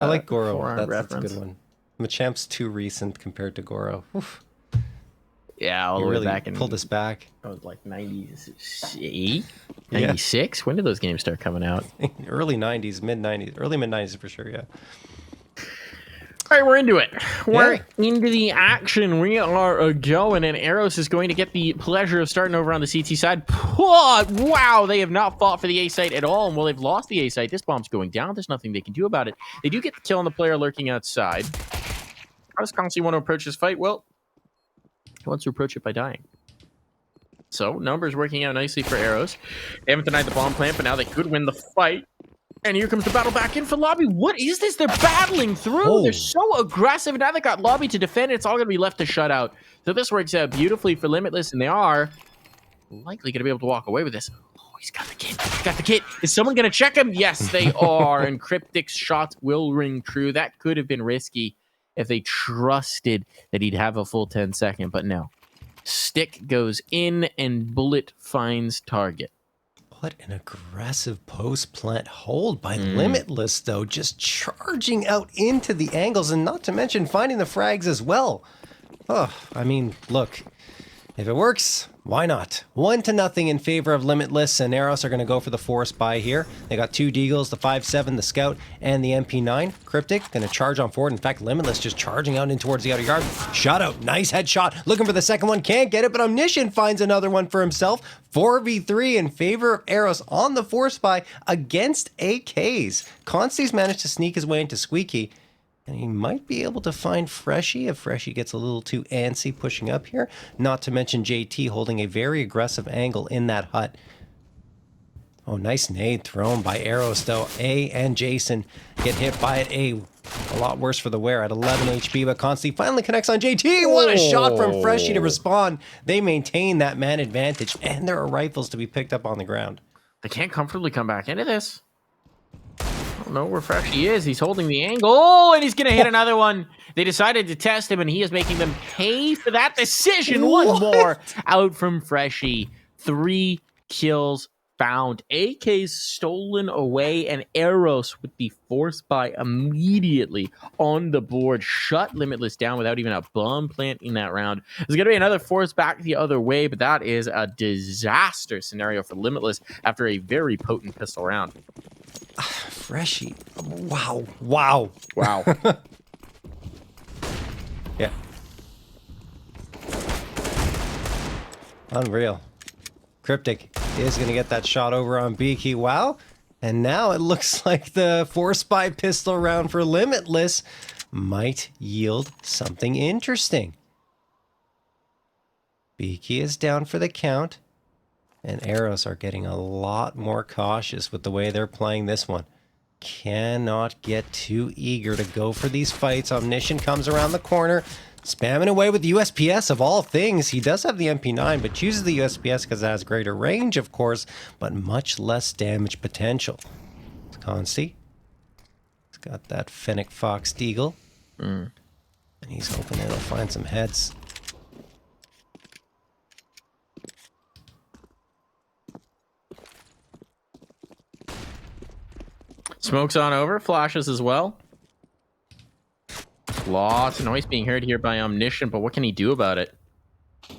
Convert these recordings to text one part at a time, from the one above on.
I like Goro. forearm That's a reference. good one. Machamp's too recent compared to Goro. Oof. Yeah, all He the way really back in pulled us back. I was like 98, Yeah. 96. When did those games start coming out? Early 90s, mid 90s, early mid 90s for sure. Yeah. All right, we're into it. We're Yeah. into the action. We are going, and Eros is going to get the pleasure of starting over on the CT side. Wow, they have not fought for the A site at all, and while they've lost the A site, this bomb's going down. There's nothing they can do about it. They do get the kill on the player lurking outside. How does Constantly want to approach this fight? Well, he wants to approach it by dying. So, numbers working out nicely for Eros. They haven't denied the bomb plant, but now they could win the fight. And here comes the battle back in for Lobby. What is this? They're battling through. Oh. They're so aggressive. Now they got Lobby to defend. It's all going to be left to shut out. So this works out beautifully for Limitless, and they are likely going to be able to walk away with this. Oh, he's got the kit. He's got the kit. Is someone going to check him? Yes, they are. And Cryptic's shots will ring true. That could have been risky if they trusted that he'd have a full 10-second, but no. Stick goes in, and bullet finds target. What an aggressive post-plant hold by Limitless, though. Just charging out into the angles, and not to mention finding the frags as well. Oh, I mean, look. If it works, why not? 1-0 in favor of Limitless, and Eros are going to go for the force buy here. They got 2 Deagles, the 5.7, the Scout, and the MP9. Cryptic going to charge on forward. In fact, Limitless just charging out in towards the outer yard. Shot out. Nice headshot. Looking for the second one. Can't get it, but Omniscient finds another one for himself. 4v3 in favor of Eros on the force buy against AKs. Consty's managed to sneak his way into Squeaky. And he might be able to find Freshy if Freshy gets a little too antsy pushing up here. Not to mention JT holding a very aggressive angle in that hut. Oh, nice nade thrown by Eros, though. A and Jason get hit by it. A lot worse for the wear at 11 HP, but Constantly finally connects on JT. What a shot from Freshy to respond. They maintain that man advantage, and there are rifles to be picked up on the ground. They can't comfortably come back into this. I don't know where Freshy is. He's holding the angle. Oh, and he's going to hit another one. They decided to test him, and he is making them pay for that decision. One more out from Freshy. 3 kills found. AK's stolen away, and Eros with the force buy immediately on the board. Shut Limitless down without even a bomb plant in that round. There's going to be another force back the other way, but that is a disaster scenario for Limitless after a very potent pistol round. Freshy. Wow. Wow. Wow. Yeah. Unreal. Cryptic is going to get that shot over on Beaky. Wow. And now it looks like the force buy pistol round for Limitless might yield something interesting. Beaky is down for the count. And Eros are getting a lot more cautious with the way they're playing this one. Cannot get too eager to go for these fights. Omniscient comes around the corner, spamming away with USPS of all things. He does have the MP9, but chooses the USPS because it has greater range, of course, but much less damage potential. Consty. He's got that Fennec Fox Deagle. And he's hoping it'll find some heads. Smoke's on over. Flashes as well. Lots of noise being heard here by Omniscient, but what can he do about it? I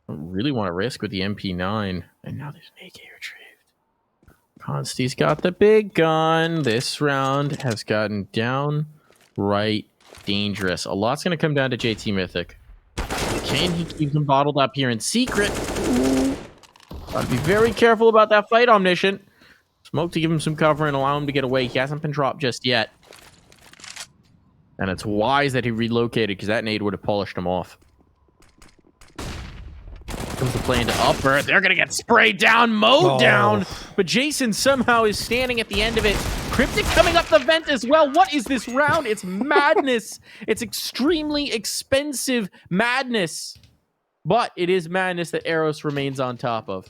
don't really want to risk with the MP9. And now there's an AK retrieved. Consty's got the big gun. This round has gotten downright dangerous. A lot's going to come down to JT Mythic. Can he keep them bottled up here in secret? Gotta be very careful about that fight, Omniscient. Smoke to give him some cover and allow him to get away. He hasn't been dropped just yet. And it's wise that he relocated because that nade would have polished him off. Comes the play into upper. They're going to get sprayed down, mowed down. But Jason somehow is standing at the end of it. Cryptic coming up the vent as well. What is this round? It's madness. It's extremely expensive madness. But it is madness that Eros remains on top of.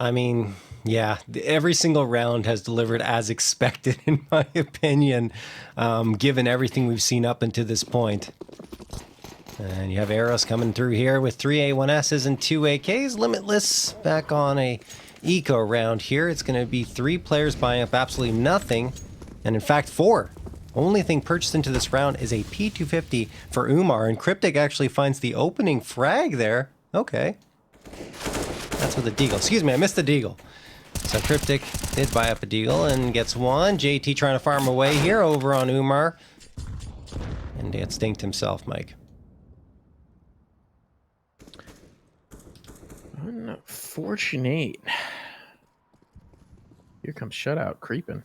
I mean, yeah, every single round has delivered as expected, in my opinion, given everything we've seen up until this point. And you have Eros coming through here with 3 A1Ss and 2 AKs. Limitless back on a eco round here. It's going to be 3 players buying up absolutely nothing. And in fact, 4. Only thing purchased into this round is a P250 for Umar, and Cryptic actually finds the opening frag there. Okay. That's with a deagle. Excuse me, I missed the deagle. So Cryptic did buy up a deagle and gets one. JT trying to farm away here over on Umar. And he had stinked himself, Mike. Unfortunate. Here comes Shutout creeping.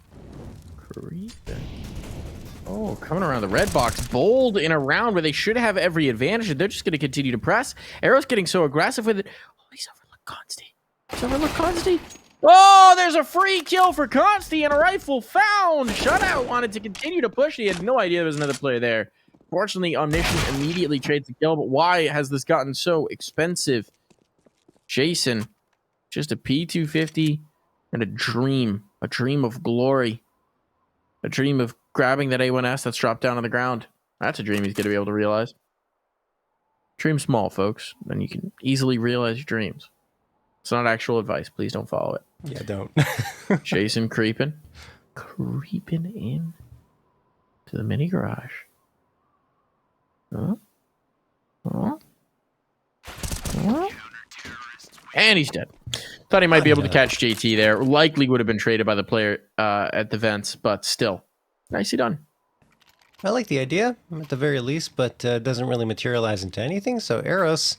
Oh, coming around the red box. Bold in a round where they should have every advantage, and they're just going to continue to press. Eros getting so aggressive with it. Oh, he's overlooked Consti. He's overlooked Consti. Oh, there's a free kill for Consti and a rifle found. Shutout wanted to continue to push. He had no idea there was another player there. Fortunately, Omniscient immediately trades the kill, but why has this gotten so expensive? Jason, just a P250 and a dream of glory, a dream of grabbing that A1S that's dropped down on the ground. That's a dream he's going to be able to realize. Dream small, folks, and you can easily realize your dreams. It's not actual advice. Please don't follow it. Yeah, don't. Jason creeping in to the mini garage. And he's dead. Thought he might be able to catch JT there. Likely would have been traded by the player at the vents, but still. Nicely done. I like the idea, at the very least, but doesn't really materialize into anything. So Eros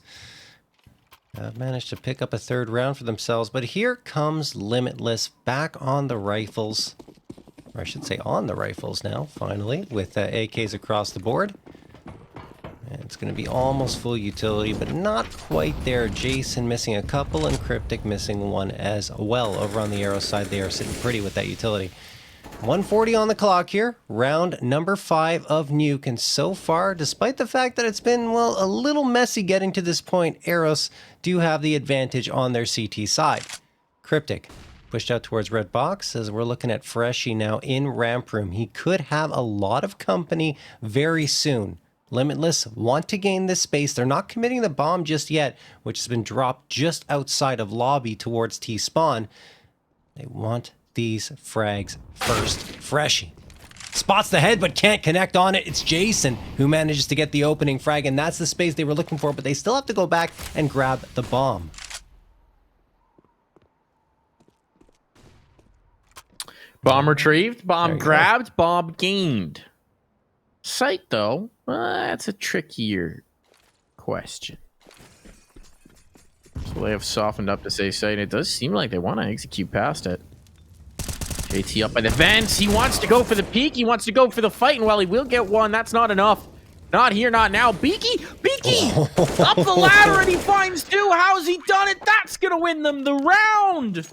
managed to pick up a 3rd round for themselves. But here comes Limitless back on the rifles. Or I should say on the rifles now, finally, with AKs across the board. And it's going to be almost full utility, but not quite there. Jason missing a couple, and Cryptic missing one as well. Over on the Eros side, they are sitting pretty with that utility. 140 on the clock here, round number 5 of Nuke, and so far, despite the fact that it's been, well, a little messy getting to this point, Eros do have the advantage on their CT side. Cryptic pushed out towards red box as we're looking at Freshy now in ramp room. He could have a lot of company very soon. Limitless want to gain this space. They're not committing the bomb just yet, which has been dropped just outside of lobby towards T-spawn. They want these frags first. Freshy spots the head but can't connect on it. It's Jason who manages to get the opening frag, and that's the space they were looking for, but they still have to go back and grab the bomb. Bomb retrieved, bomb grabbed, bomb gained. Sight, though, that's a trickier question. So they have softened up to say sight. It does seem like they want to execute past it. JT up by the vents. He wants to go for the peek. He wants to go for the fight, and while he will get one, that's not enough. Not here, not now. Beaky! Up the ladder, and he finds 2. How's he done it? That's going to win them the round.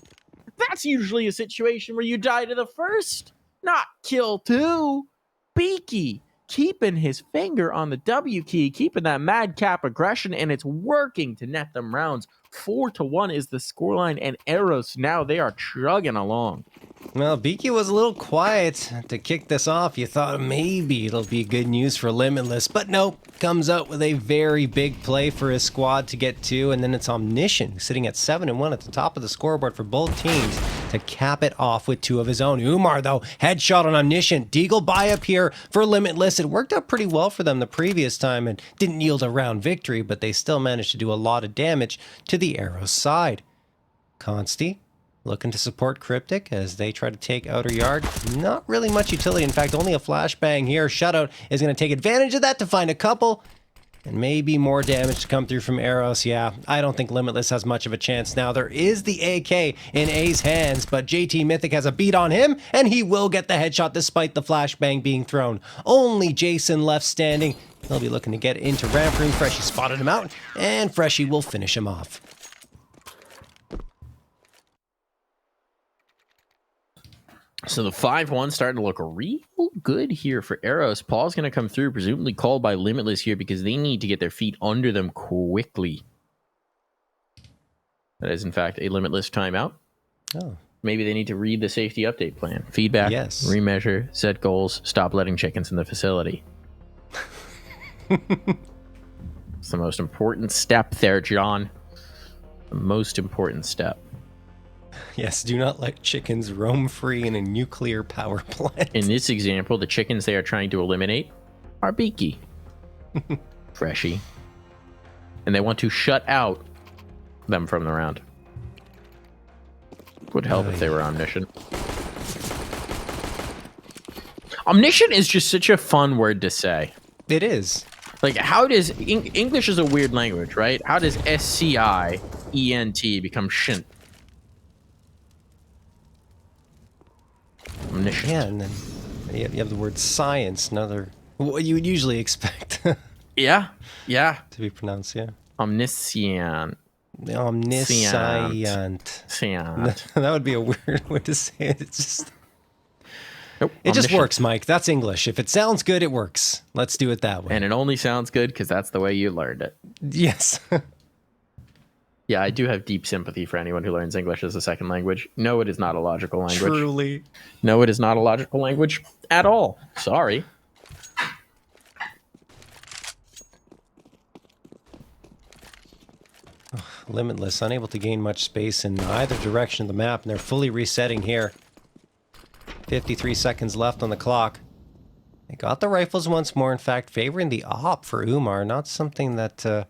That's usually a situation where you die to the first, not kill 2. Beaky keeping his finger on the W key, keeping that madcap aggression, and it's working to net them rounds. 4-1 is the scoreline, and Eros now they are chugging along. Well, Beaky was a little quiet to kick this off. You thought maybe it'll be good news for Limitless, but nope. Comes out with a very big play for his squad to get 2, and then it's Omniscient sitting at 7-1 at the top of the scoreboard for both teams to cap it off with 2 of his own. Umar, though, headshot on Omniscient. Deagle buy up here for Limitless. It worked out pretty well for them the previous time and didn't yield a round victory, but they still managed to do a lot of damage to the Eros side. Consti looking to support Cryptic as they try to take outer yard. Not really much utility. In fact, only a flashbang here. Shutout is going to take advantage of that to find a couple. And maybe more damage to come through from Eros. Yeah, I don't think Limitless has much of a chance now. There is the AK in A's hands, but JT Mythic has a beat on him, and he will get the headshot despite the flashbang being thrown. Only Jason left standing. He'll be looking to get into ramp room. Freshy spotted him out, and Freshy will finish him off. So the 5-1 starting to look real good here for Eros. Paul's going to come through, presumably called by Limitless here because they need to get their feet under them quickly. That is, in fact, a Limitless timeout. Oh. Maybe they need to read the safety update plan. Feedback, yes. Remeasure, set goals, stop letting chickens in the facility. It's the most important step there, John. The most important step. Yes, do not let chickens roam free in a nuclear power plant. In this example, the chickens they are trying to eliminate are Beaky, Freshy, and they want to shut out them from the round. Would help if they were Omniscient. Omniscient is just such a fun word to say. It is. Like, how does... English is a weird language, right? How does S-C-I-E-N-T become shint? Omniscient. Yeah, and then you have the word science, another... What you would usually expect Yeah. to be pronounced, yeah. Omniscient. Omniscient. Scient. That would be a weird way to say it. It's just... Nope. It just Omniscient. works, Mike. That's English. If it sounds good, it works. Let's do it that way. And it only sounds good because that's the way you learned it. Yes. Yeah, I do have deep sympathy for anyone who learns English as a second language. No, it is not a logical language. Truly. No, it is not a logical language at all. Sorry. Limitless, unable to gain much space in either direction of the map, and they're fully resetting here. 53 seconds left on the clock. They got the rifles once more, in fact, favoring the op for Umar. Not something that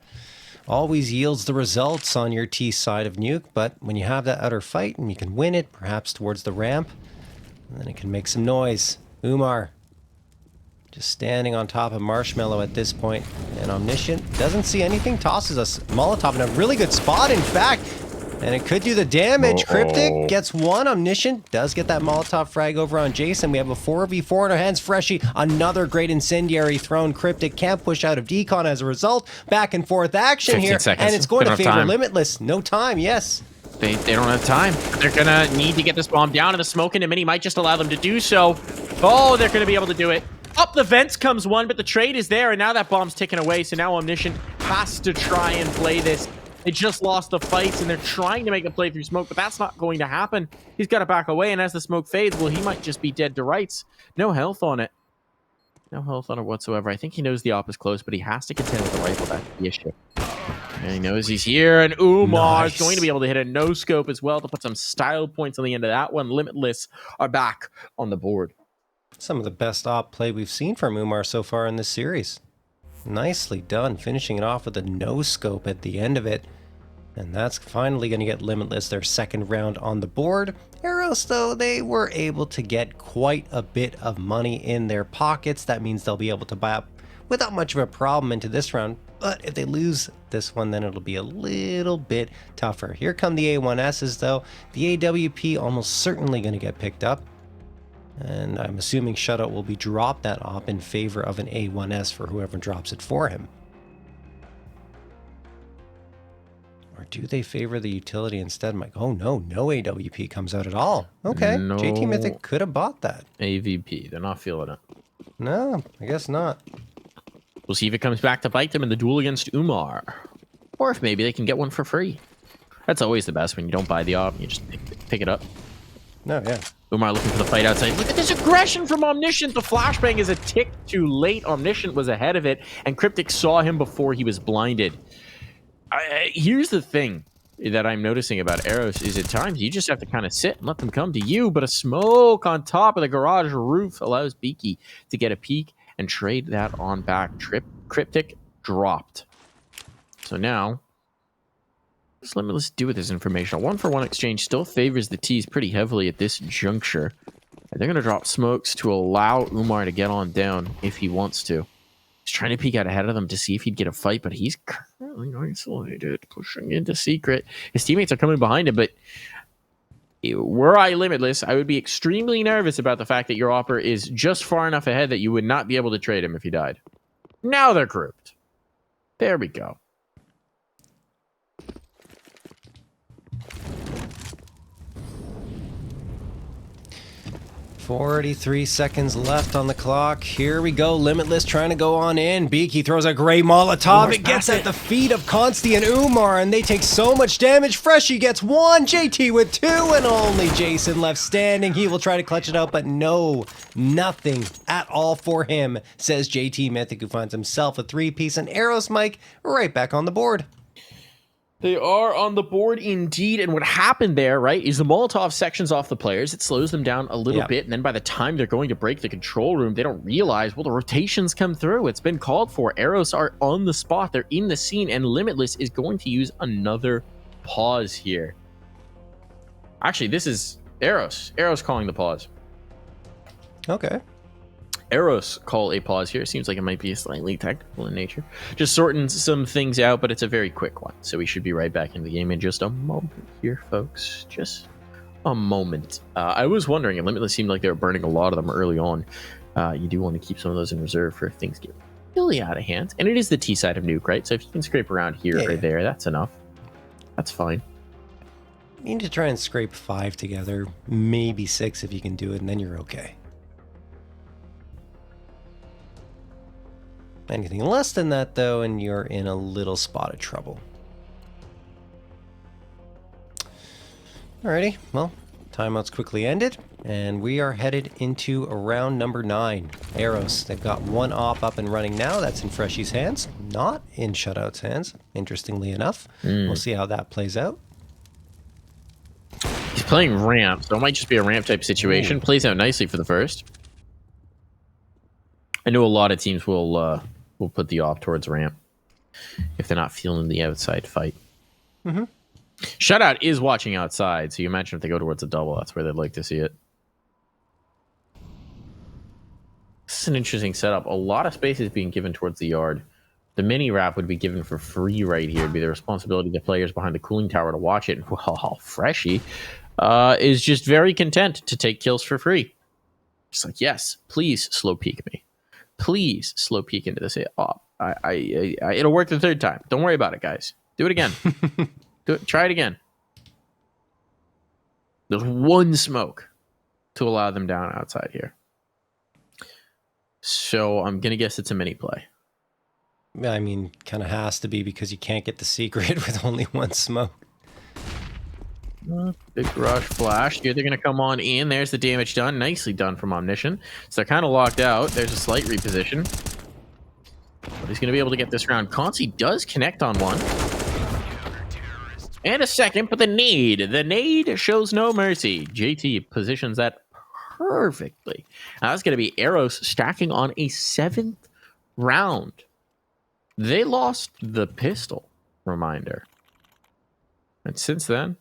always yields the results on your T side of Nuke, but when you have that outer fight and you can win it, perhaps towards the ramp, then it can make some noise. Umar just standing on top of Marshmallow at this point, and Omniscient doesn't see anything, tosses a Molotov in a really good spot, in fact, and it could do the damage. Cryptic gets one. Omniscient does get that Molotov frag over on Jason. We have a 4v4 in our hands. Freshie, another great incendiary thrown. Cryptic can't push out of decon as a result. Back and forth action here, seconds. and it's going They to don't have favor time. Limitless. No time, yes. They don't have time. They're going to need to get this bomb down, and the smoke in a mini might just allow them to do so. Oh, they're going to be able to do it. Up the vents comes one, but the trade is there, and now that bomb's ticking away, so now Omniscient has to try and play this. They just lost the fights, and they're trying to make a play through smoke, but that's not going to happen. He's got to back away, and as the smoke fades, well, he might just be dead to rights. No health on it. No health on it whatsoever. I think he knows the op is close, but he has to contend with the rifle. That's the issue. And he knows he's here, and Umar is going to be able to hit a no-scope as well to put some style points on the end of that one. Limitless are back on the board. Some of the best op play we've seen from Umar so far in this series. Nicely done, finishing it off with a no-scope at the end of it. And that's finally going to get Limitless their second round on the board. Eros, though, they were able to get quite a bit of money in their pockets. That means they'll be able to buy up without much of a problem into this round. But if they lose this one, then it'll be a little bit tougher. Here come the A1Ss, though. The AWP almost certainly going to get picked up. And I'm assuming Shutout will be dropped that op in favor of an A1S for whoever drops it for him. Or do they favor the utility instead, Mike? Oh no, no AWP comes out at all. Okay, No. JT Mythic could have bought that. AVP. They're not feeling it. No, I guess not. We'll see if it comes back to bite them in the duel against Umar. Or if maybe they can get one for free. That's always the best when you don't buy the op. You just pick it up. No, yeah. Umar looking for the fight outside. Look at this aggression from Omniscient. The flashbang is a tick too late. Omniscient was ahead of it, and Cryptic saw him before he was blinded. Here's the thing that I'm noticing about Eros is at times you just have to kind of sit and let them come to you, but a smoke on top of the garage roof allows Beaky to get a peek and trade that on back. Cryptic dropped. So now, let's do with this information. A 1-for-1 exchange still favors the T's pretty heavily at this juncture. And they're going to drop smokes to allow Umar to get on down if he wants to. He's trying to peek out ahead of them to see if he'd get a fight, but he's currently isolated, pushing into secret. His teammates are coming behind him, but were I Limitless, I would be extremely nervous about the fact that your opper is just far enough ahead that you would not be able to trade him if he died. Now they're grouped. There we go. 43 seconds left on the clock. Here we go. Limitless trying to go on in. Beaky throws a great Molotov. It gets at the feet of Consti and Umar, and they take so much damage. Freshie gets one. JT with two, and only Jason left standing. He will try to clutch it out, but no, nothing at all for him, says JT Mythic, who finds himself a three-piece. And Eros, Mike, right back on the board. They are on the board indeed. And what happened there, right, is the Molotov sections off the players. It slows them down a little bit. And then by the time they're going to break the control room, they don't realize, well, the rotations come through. It's been called for. Eros are on the spot. They're in the scene. And Limitless is going to use another pause here. Actually, this is Eros. Eros calling the pause. Okay. Eros call a pause here. It seems like it might be slightly technical in nature. Just sorting some things out, but it's a very quick one. So we should be right back in the game in just a moment here, folks. Just a moment. I was wondering, and Limitless seemed like they were burning a lot of them early on. You do want to keep some of those in reserve for if things get really out of hand. And it is the T side of Nuke, right? So if you can scrape around here or there, that's enough. That's fine. You need to try and scrape 5 together, maybe 6 if you can do it, and then you're okay. Anything less than that, though, and you're in a little spot of trouble. Alrighty, well, timeout's quickly ended, and we are headed into round number 9. Eros, they've got one op up and running now. That's in Freshy's hands, not in Shutout's hands, interestingly enough. We'll see how that plays out. He's playing ramp, so it might just be a ramp type situation. Plays out nicely for the first. I know a lot of teams will put the op towards ramp if they're not feeling the outside fight. Shutout is watching outside, so you imagine if they go towards a double, that's where they'd like to see it. This is an interesting setup. A lot of space is being given towards the yard. The mini wrap would be given for free right here. It'd be the responsibility of the players behind the cooling tower to watch it. Well, Freshy is just very content to take kills for free. Just like, yes, please slow peek me. Please slow peek into this op. It'll work the third time. Don't worry about it, guys. Do it again. Try it again. There's one smoke to allow them down outside here. So I'm going to guess it's a mini play. I mean, kind of has to be because you can't get the secret with only one smoke. Big rush flash. Here they're going to come on in. There's the damage done. Nicely done from Omniscient. So they're kind of locked out. There's a slight reposition. But he's going to be able to get this round. Consi does connect on one. And a second, but the nade shows no mercy. JT positions that perfectly. Now that's going to be Eros stacking on a 7th round. They lost the pistol, reminder. And since then,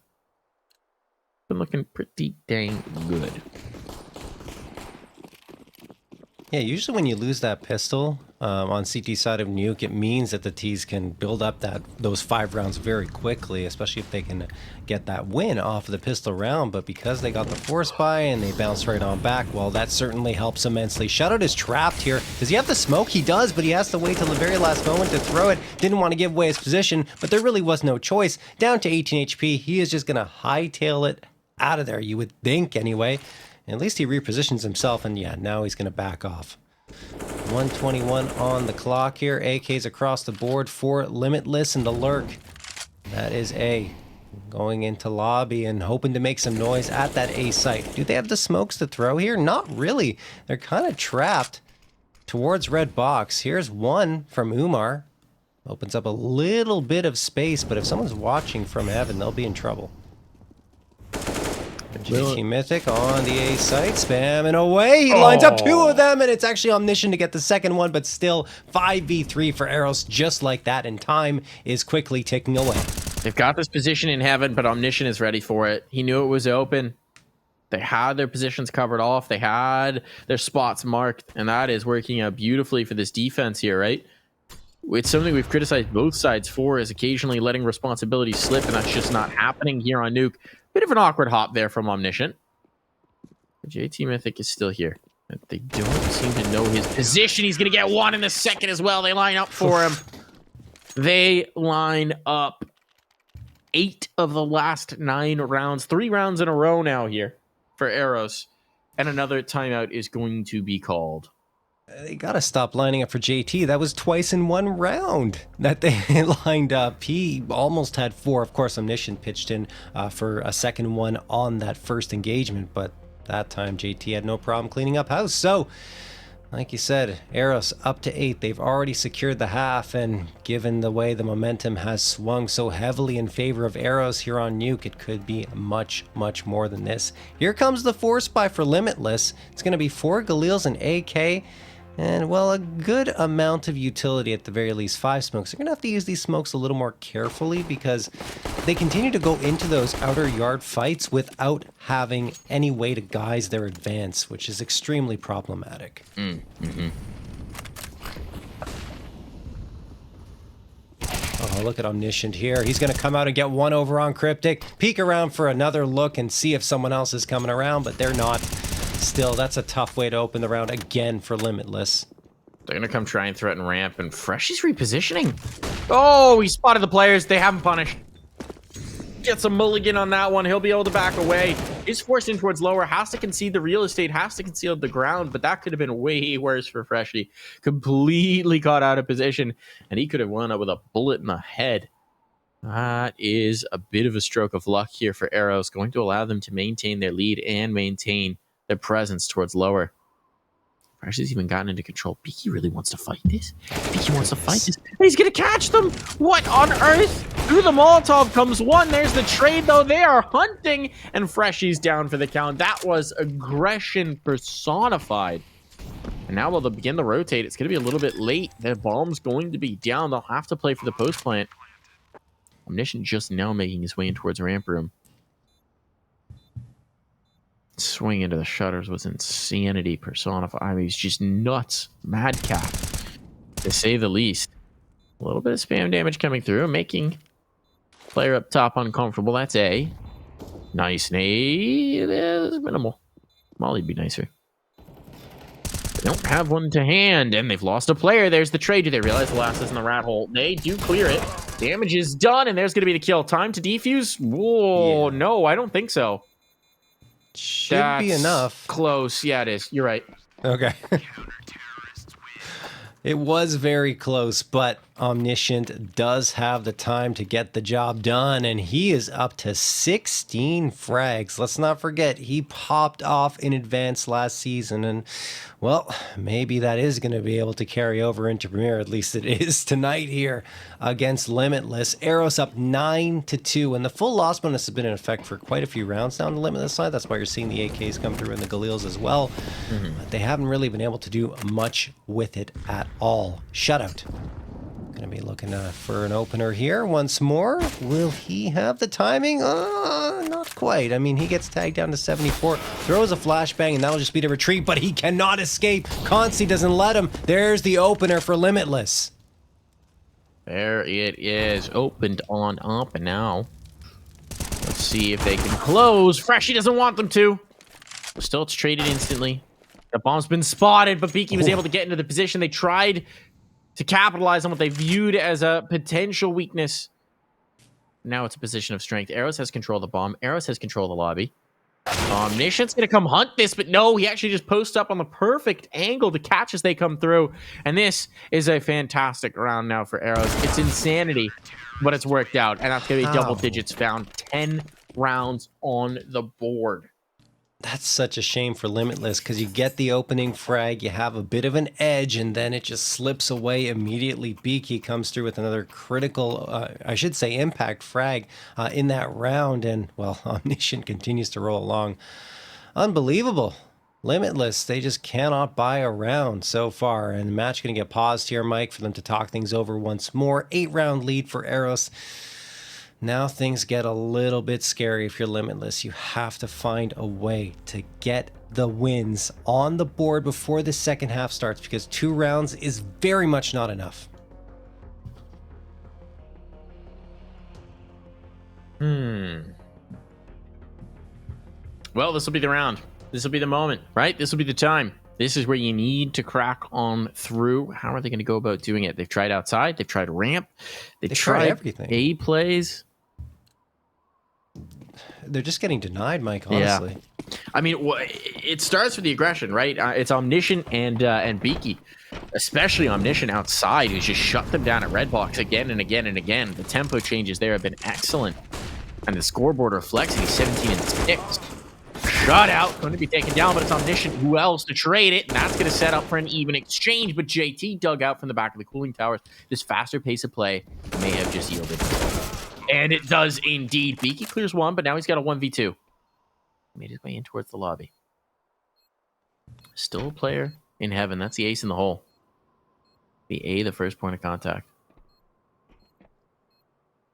been looking pretty dang good. Yeah, usually when you lose that pistol on CT side of Nuke, it means that the T's can build up those 5 rounds very quickly, especially if they can get that win off of the pistol round. But because they got the force buy and they bounced right on back, well, that certainly helps immensely. Shutout is trapped here. Does he have the smoke? He does, but he has to wait till the very last moment to throw it. Didn't want to give away his position, but there really was no choice. Down to 18 HP, he is just going to hightail it out of there, you would think anyway. At least he repositions himself, and yeah, now he's going to back off. 121 on the clock here. AKs across the board for Limitless and the Lurk. That is A. Going into lobby and hoping to make some noise at that A site. Do they have the smokes to throw here? Not really. They're kind of trapped towards red box. Here's one from Umar. Opens up a little bit of space, but if someone's watching from heaven, they'll be in trouble. GT Mythic on the A site, spamming away. He lines up 2 of them, and it's actually Omniscient to get the second one, but still 5v3 for Eros just like that, and time is quickly ticking away. They've got this position in heaven, but Omniscient is ready for it. He knew it was open. They had their positions covered off. They had their spots marked, and that is working out beautifully for this defense here, right? It's something we've criticized both sides for, is occasionally letting responsibility slip, and that's just not happening here on Nuke. Bit of an awkward hop there from Omniscient. But JT Mythic is still here. But they don't seem to know his position. He's going to get one in the second as well. They line up for him. They line up 8 of the last 9 rounds. 3 rounds in a row now here for Eros. And another timeout is going to be called. They got to stop lining up for JT. That was twice in 1 round that they lined up. He almost had 4. Of course, Omniscient pitched in for a second one on that first engagement, but that time JT had no problem cleaning up house. So Like you said, Eros up to 8. They've already secured the half, and given the way the momentum has swung so heavily in favor of Eros here on Nuke, it could be much, much more than this. Here comes the force buy for Limitless. It's going to be 4 Galils and AK, and, well, a good amount of utility at the very least. 5 smokes. They're going to have to use these smokes a little more carefully because they continue to go into those outer yard fights without having any way to guise their advance, which is extremely problematic. Oh, look at Omniscient here. He's going to come out and get one over on Cryptic. Peek around for another look and see if someone else is coming around, but they're not. Still, that's a tough way to open the round again for Limitless. They're going to come try and threaten ramp, and Fresh is repositioning. Oh, he spotted the players. They haven't punished. Gets a mulligan on that one. He'll be able to back away. He's forced in towards lower. Has to concede the real estate. Has to conceal the ground. But that could have been way worse for Freshy. Completely caught out of position. And he could have wound up with a bullet in the head. That is a bit of a stroke of luck here for Eros. Going to allow them to maintain their lead and maintain their presence towards lower. Freshy's even gotten into control. Beaky really wants to fight this. Beaky wants to fight this. And he's going to catch them. What on earth? Through the Molotov comes one. There's the trade, though. They are hunting. And Freshy's down for the count. That was aggression personified. And now while they'll begin to rotate, it's going to be a little bit late. Their bomb's going to be down. They'll have to play for the post plant. Omniscient just now making his way in towards ramp room. Swing into the shutters was insanity personified. I mean, he's just nuts. Madcap, to say the least. A little bit of spam damage coming through, making player up top uncomfortable. That's A. Nice nade. It's minimal. Molly'd be nicer. They don't have one to hand, and they've lost a player. There's the trade. Do they realize the last is in the rat hole? They do clear it. Damage is done, and there's going to be the kill. Time to defuse? Whoa, yeah. No, I don't think so. Should be enough. Close. Yeah, it is. You're right. Okay. It was very close, but Omniscient does have the time to get the job done, and he is up to 16 frags. Let's not forget, he popped off in advance last season, and, well, maybe that is going to be able to carry over into Premier. At least it is tonight here against Limitless. Eros up 9-2, and the full loss bonus has been in effect for quite a few rounds down the Limitless side. That's why you're seeing the AKs come through and the Galils as well. But they haven't really been able to do much with it at all. Shutout. Gonna be looking for an opener here once more. Will he have the timing? Not quite. I mean, he gets tagged down to 74, throws a flashbang, and that'll just be the retreat, but he cannot escape. Consi doesn't let him. There's the opener for Limitless. There it is. Opened on up, and now let's see if they can close. Freshy doesn't want them to. Still, it's traded instantly. The bomb's been spotted, but Beaky was able to get into the position. They tried to capitalize on what they viewed as a potential weakness. Now it's a position of strength. Eros has control of the bomb. Eros has control of the lobby. Omniscient's going to come hunt this, but no, he actually just posts up on the perfect angle to catch as they come through. And this is a fantastic round now for Eros. It's insanity, but it's worked out. And that's going to be double digits found. 10 rounds on the board. That's such a shame for Limitless, because you get the opening frag, you have a bit of an edge, and then it just slips away immediately. Beaky comes through with another critical, I should say, impact frag in that round, and, well, Omniscient continues to roll along. Unbelievable. Limitless, they just cannot buy a round so far, and the match going to get paused here, Mike, for them to talk things over once more. 8-round lead for Eros. Now things get a little bit scary if you're Limitless. You have to find a way to get the wins on the board before the second half starts, because 2 rounds is very much not enough. Well, this will be the round. This will be the moment, right? This will be the time. This is where you need to crack on through. How are they going to go about doing it? They've tried outside. They've tried ramp. They've tried everything. A plays. They're just getting denied, Mike, honestly. Yeah. I mean, it starts with the aggression, right? It's Omniscient and Beaky, especially Omniscient outside, who's just shut them down at red box again and again and again. The tempo changes there have been excellent. And the scoreboard reflects he's 17-6. Shutout going to be taken down, but it's Omniscient. Who else to trade it? And that's going to set up for an even exchange. But JT dug out from the back of the cooling towers. This faster pace of play may have just yielded. And it does indeed. Beaky clears one, but now he's got a 1v2. Made his way in towards the lobby. Still a player in heaven. That's the ace in the hole. The first point of contact.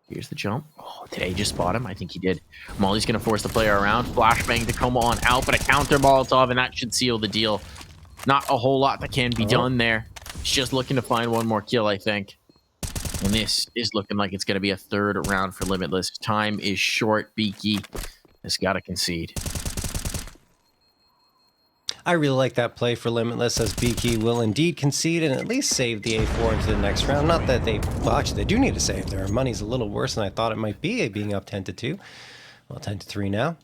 Here's the jump. Oh, did A just spot him? I think he did. Molly's going to force the player around. Flashbang to come on out, but a counter Molotov, and that should seal the deal. Not a whole lot that can be done there. He's just looking to find one more kill, I think. And this is looking like it's going to be a third round for Limitless. Time is short. Beaky has got to concede. I really like that play for Limitless, as Beaky will indeed concede and at least save the A4 into the next round. Not that they... Well, actually, they do need to save. Their money's a little worse than I thought it might be, being up 10-2. Well, 10-3 now.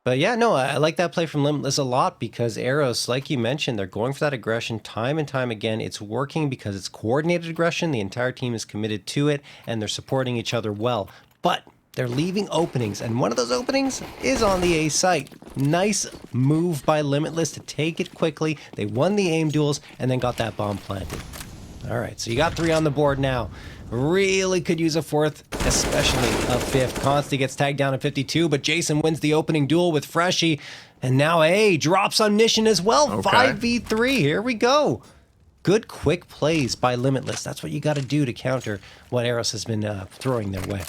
But yeah, no, I like that play from Limitless a lot because Eros, like you mentioned, they're going for that aggression time and time again. It's working because it's coordinated aggression. The entire team is committed to it, and they're supporting each other well. But they're leaving openings, and one of those openings is on the A site. Nice move by Limitless to take it quickly. They won the aim duels and then got that bomb planted. All right, so you got 3 on the board now. Really could use a 4th, especially a 5th. Consti gets tagged down at 52, but Jason wins the opening duel with Freshie. And now A drops Omniscient as well. Okay. 5v3, here we go. Good quick plays by Limitless. That's what you got to do to counter what Eros has been throwing their way.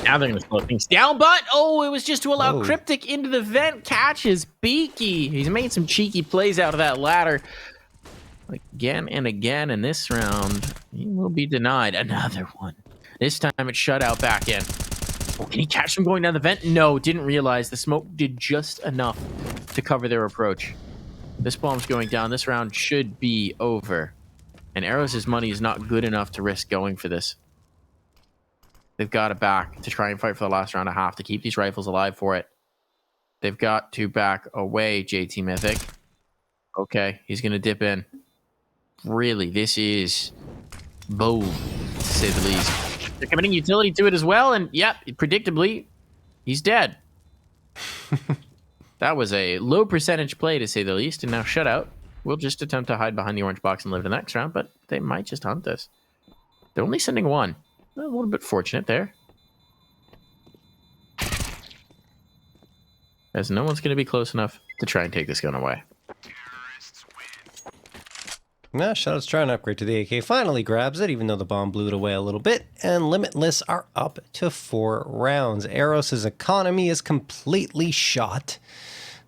Now they're going to slow things down, but it was just to allow Cryptic into the vent. Catches Beaky. He's made some cheeky plays out of that ladder again and again. In this round, he will be denied another one. This time it's shut out back in. Oh, can he catch him going down the vent? No, didn't realize the smoke did just enough to cover their approach. This bomb's going down. This round should be over. And Eros' money is not good enough to risk going for this. They've got to back to try and fight for the last round and a half to keep these rifles alive for it. They've got to back away, JT Mythic. Okay, he's going to dip in. Really, this is bold, to say the least. They're committing utility to it as well, and yep, predictably, he's dead. That was a low percentage play, to say the least, and now Shutout will just attempt to hide behind the orange box and live the next round, but they might just hunt us. They're only sending 1. A little bit fortunate there. As no one's going to be close enough to try and take this gun away. Now, Shutout's trying to upgrade to the AK. Finally grabs it, even though the bomb blew it away a little bit. And Limitless are up to 4 rounds. Eros' economy is completely shot.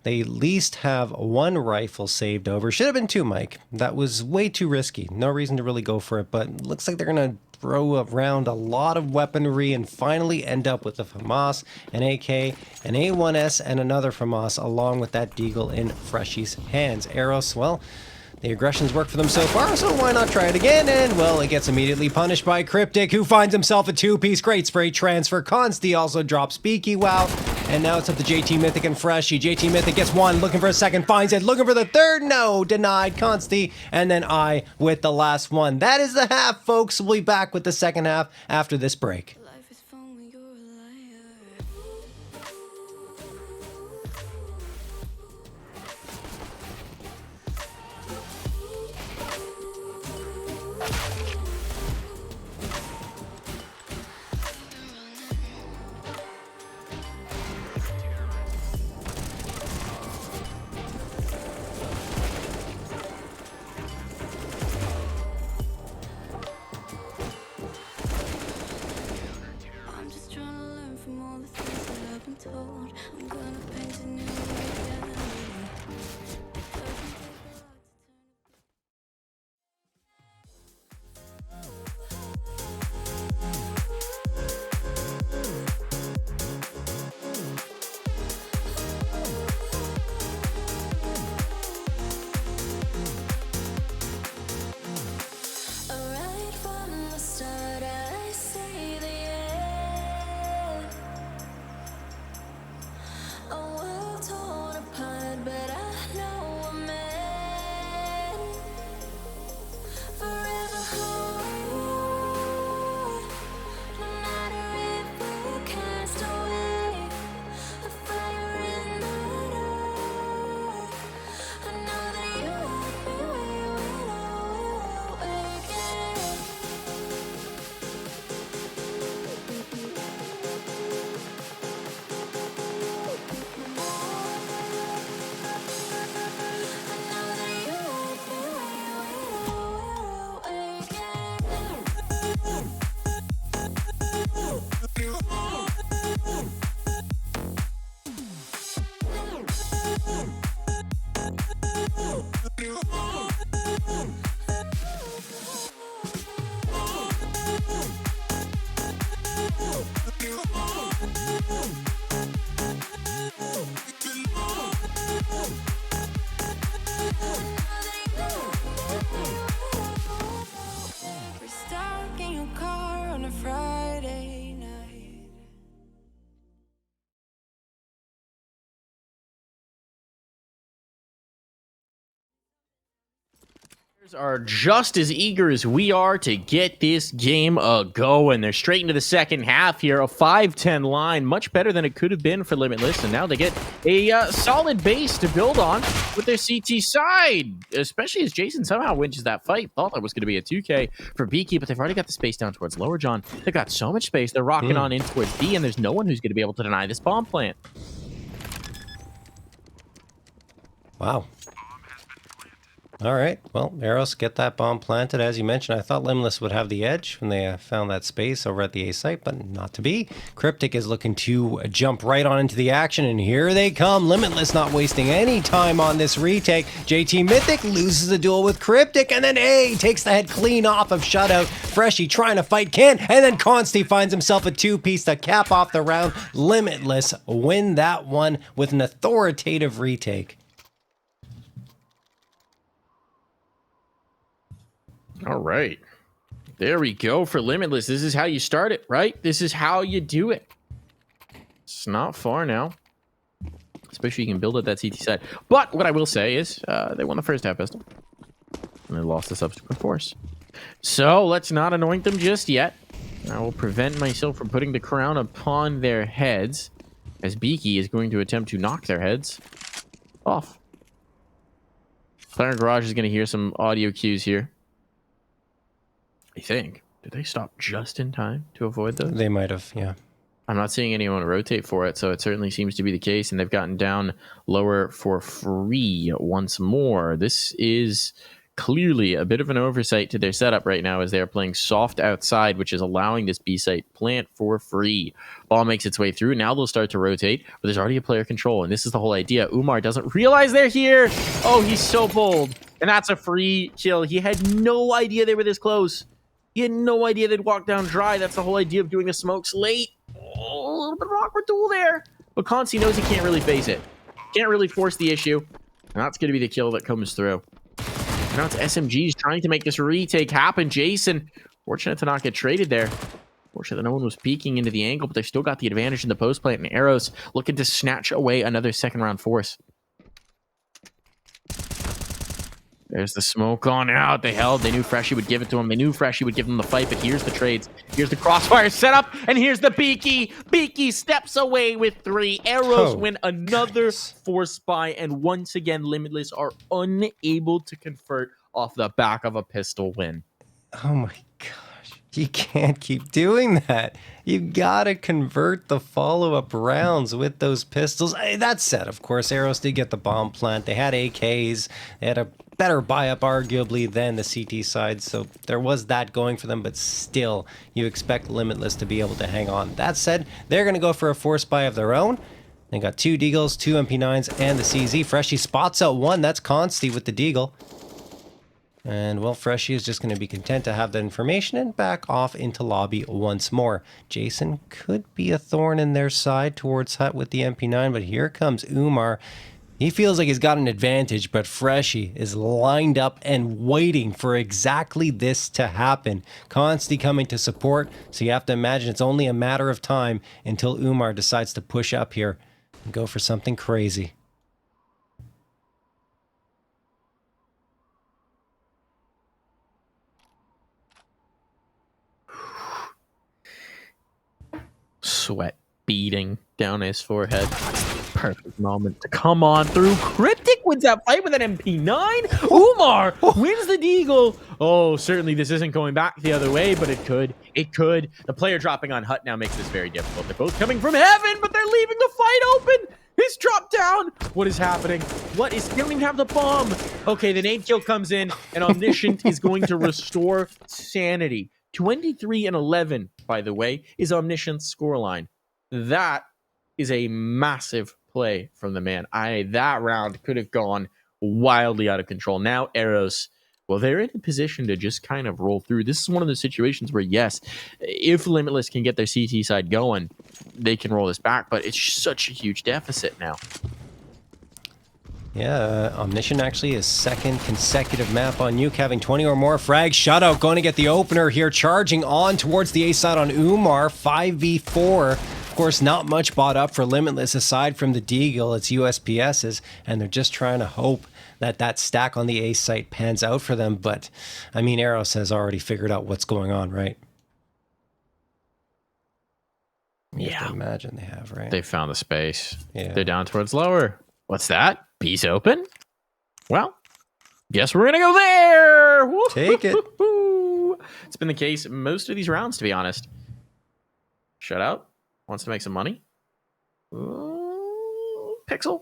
They at least have 1 rifle saved over. Should have been 2, Mike. That was way too risky. No reason to really go for it, but looks like they're going to throw around a lot of weaponry and finally end up with a FAMAS, an AK, an A1S, and another FAMAS, along with that Deagle in Freshie's hands. Eros, well, the aggressions work for them so far, so why not try it again? And, well, it gets immediately punished by Cryptic, who finds himself a 2-piece. Great spray transfer. Consti also drops Beaky. Wow. And now it's up to JT Mythic and Freshie. JT Mythic gets 1, looking for a 2nd, finds it, looking for the 3rd. No, denied. Consti, and then I with the last one. That is the half, folks. We'll be back with the second half after this break. We're stuck in your car on a Friday night. Are just as eager as we are to get this game a go, and they're straight into the second half here. A 5-10 line, much better than it could have been for Limitless, and now they get a solid base to build on with their CT side, especially as Jason somehow wins that fight. Thought that was going to be a 2K for Beaky, but they've already got the space down towards Lower John. They've got so much space. They're rocking on in towards B, and there's no one who's going to be able to deny this bomb plant. Wow. All right. Well, Eros, get that bomb planted. As you mentioned, I thought Limitless would have the edge when they found that space over at the A site, but not to be. Cryptic is looking to jump right on into the action, and here they come. Limitless not wasting any time on this retake. JT Mythic loses the duel with Cryptic, and then A takes the head clean off of Shutout. Freshie trying to fight Ken, and then Consti finds himself a two-piece to cap off the round. Limitless win that one with an authoritative retake. All right. There we go for Limitless. This is how you start it, right? This is how you do it. It's not far now. Especially you can build up that CT side. But what I will say is they won the first half pistol. And they lost the subsequent force. So let's not anoint them just yet. I will prevent myself from putting the crown upon their heads, as Beaky is going to attempt to knock their heads off. Player Garage is going to hear some audio cues here. I think. Did they stop just in time to avoid those? They might have, yeah. I'm not seeing anyone rotate for it, so it certainly seems to be the case, and they've gotten down lower for free once more. This is clearly a bit of an oversight to their setup right now as they're playing soft outside, which is allowing this B site plant for free. Ball makes its way through. Now they'll start to rotate, but there's already a player control, and this is the whole idea. Umar doesn't realize they're here. Oh, he's so bold. And that's a free kill. He had no idea they were this close. He had no idea they'd walk down dry. That's the whole idea of doing the smokes late. Oh, a little bit of an awkward duel there. But Consi knows he can't really face it. Can't really force the issue. And that's going to be the kill that comes through. Now it's SMGs trying to make this retake happen. Jason, fortunate to not get traded there. Fortunate that no one was peeking into the angle, but they've still got the advantage in the post plant. And Eros looking to snatch away another second round force. There's the smoke on out. They held. They knew Freshie would give it to him. They knew Freshie would give them the fight, but here's the trades. Here's the crossfire setup, and here's the Beaky. Beaky steps away with 3. Arrows win another force buy, and once again, Limitless are unable to convert off the back of a pistol win. Oh my gosh. You can't keep doing that. You gotta convert the follow-up rounds with those pistols. That said, of course, Eros did get the bomb plant. They had AKs. They had a better buy-up, arguably, than the CT side, so there was that going for them, but still, you expect Limitless to be able to hang on. That said, they're going to go for a force buy of their own. They got 2 Deagles, 2 MP9s, and the CZ. Freshie spots out 1. That's Consti with the Deagle. And, well, Freshie is just going to be content to have that information and back off into lobby once more. Jason could be a thorn in their side towards Hut with the MP9, but here comes Umar. He feels like he's got an advantage, but Freshie is lined up and waiting for exactly this to happen. Consti coming to support, so you have to imagine it's only a matter of time until Umar decides to push up here and go for something crazy. Sweat beating down his forehead. Perfect moment to come on through. Cryptic wins that fight with an MP9. Umar wins the Deagle. Oh, certainly this isn't going back the other way, but it could. It could. The player dropping on Hut now makes this very difficult. They're both coming from heaven, but they're leaving the fight open. He's dropped down. What is happening? What is... They don't even have the bomb. Okay, the nade kill comes in, and Omniscient is going to restore sanity. 23-11, by the way, is Omniscient's scoreline. That is a massive play from the man. That round could have gone wildly out of control. Now Eros, well, they're in a position to just kind of roll through. This is one of those situations where, yes, if Limitless can get their CT side going, they can roll this back, but it's such a huge deficit now. Yeah, Omniscient actually is second consecutive map on Nuke, having 20 or more frags. Shutout going to get the opener here, charging on towards the A side on Umar, 5v4. Of course, not much bought up for Limitless aside from the Deagle. It's USPSs, and they're just trying to hope that that stack on the A site pans out for them. But, I mean, Eros has already figured out what's going on, right? You have to imagine they have, right? They found the space. Yeah. They're down towards lower. What's that? Piece open? Well, guess we're gonna go there. Woo-hoo-hoo. Take it. It's been the case most of these rounds, to be honest. Shutout wants to make some money. Ooh, pixel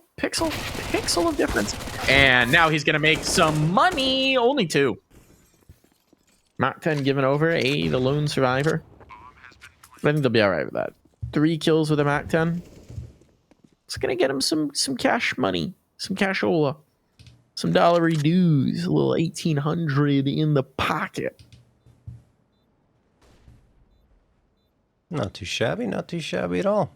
of difference. And now he's gonna make some money. Only 2. Mach 10 given over. The lone survivor. But I think they'll be all right with that. 3 kills with a Mach 10. It's gonna get him some cash money. Some cashola, some dollary dues, a little 1,800 in the pocket. Not too shabby at all.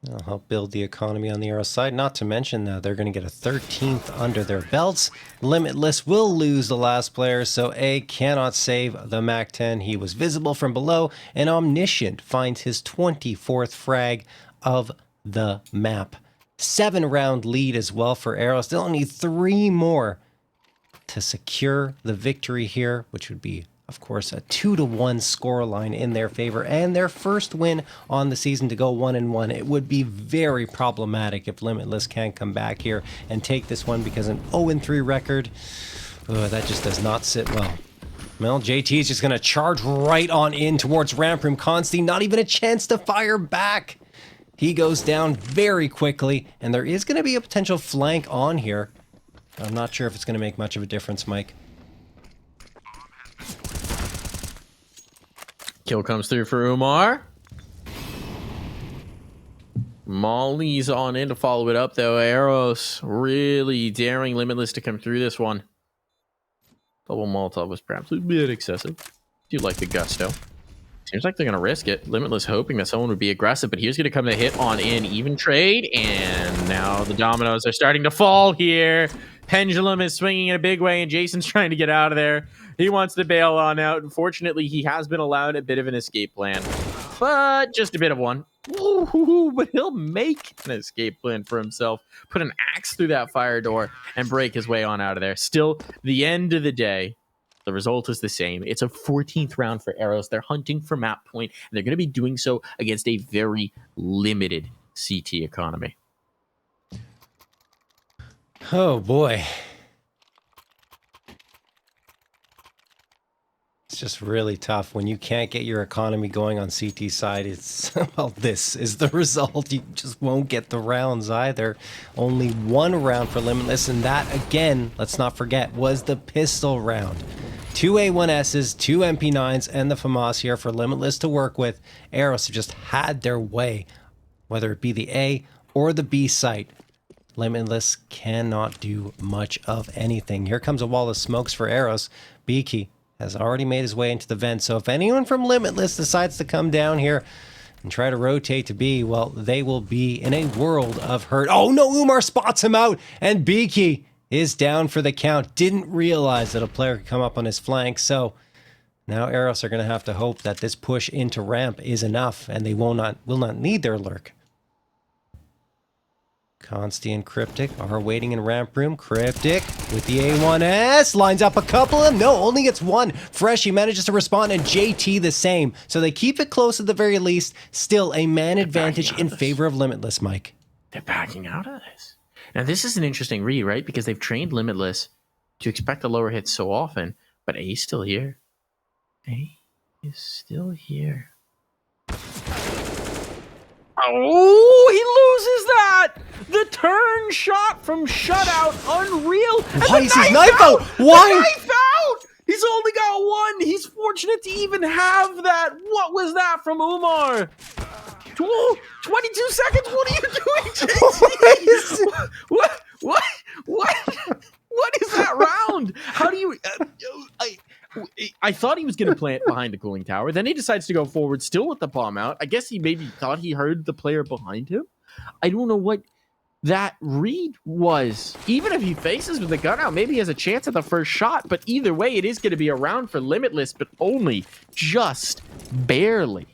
It'll help build the economy on the Eros side. Not to mention, they're going to get a 13th under their belts. Limitless will lose the last player, so A cannot save the Mach 10. He was visible from below, and Omniscient finds his 24th frag of the map. 7-round lead as well for Eros. They'll need 3 more to secure the victory here, which would be, of course, a 2-1 scoreline in their favor and their first win on the season to go 1-1. It would be very problematic if Limitless can't come back here and take this one, because an 0-3 record, that just does not sit well. Well, JT is just going to charge right on in towards Ramp Room. Consti, not even a chance to fire back. He goes down very quickly, and there is going to be a potential flank on here. I'm not sure if it's going to make much of a difference, Mike. Kill comes through for Umar. Molly's on in to follow it up, though. Eros really daring Limitless to come through this one. Double Molotov was perhaps a bit excessive. Do like the gusto. Seems like they're going to risk it. Limitless hoping that someone would be aggressive, but here's going to come to hit on in even trade. And now the dominoes are starting to fall here. Pendulum is swinging in a big way, and Jason's trying to get out of there. He wants to bail on out. Unfortunately, he has been allowed a bit of an escape plan, but just a bit of one. Ooh, but he'll make an escape plan for himself. Put an axe through that fire door and break his way on out of there. Still, the end of the day, the result is the same. It's a 14th round for Eros. They're hunting for map point, and they're going to be doing so against a very limited CT economy. Oh, boy. It's just really tough when you can't get your economy going on CT side. It's, well, this is the result. You just won't get the rounds either. Only 1 round for Limitless, and that, again, let's not forget, was the pistol round. 2 A1Ss, 2 MP9s, and the FAMAS here for Limitless to work with. Eros have just had their way, whether it be the A or the B site. Limitless cannot do much of anything. Here comes a wall of smokes for Eros. Beaky has already made his way into the vent, so if anyone from Limitless decides to come down here and try to rotate to B, well, they will be in a world of hurt. Oh no, Umar spots him out, and Beaky is down for the count. Didn't realize that a player could come up on his flank, so now Eros are going to have to hope that this push into ramp is enough, and they will not need their lurk. Consti and Cryptic are waiting in ramp room. Cryptic with the A1S lines up a couple of them. No, only gets 1. Freshie manages to respond, and JT the same. So they keep it close at the very least. Still a man advantage in favor of Limitless, Mike. They're backing out of this. Now, this is an interesting read, right? Because they've trained Limitless to expect the lower hits so often, but A's still here. A is still here. Oh, he loses that! The turn shot from shutout, unreal. Why is his knife out? Why? The knife out! He's only got 1. He's fortunate to even have that. What was that from Umar? 22 seconds? What are you doing, JT? What I thought he was going to plant behind the cooling tower. Then he decides to go forward, still with the bomb out. I guess he maybe thought he heard the player behind him. I don't know what that read was. Even if he faces with the gun out, maybe he has a chance at the first shot. But either way, it is going to be a round for Limitless, but only just barely.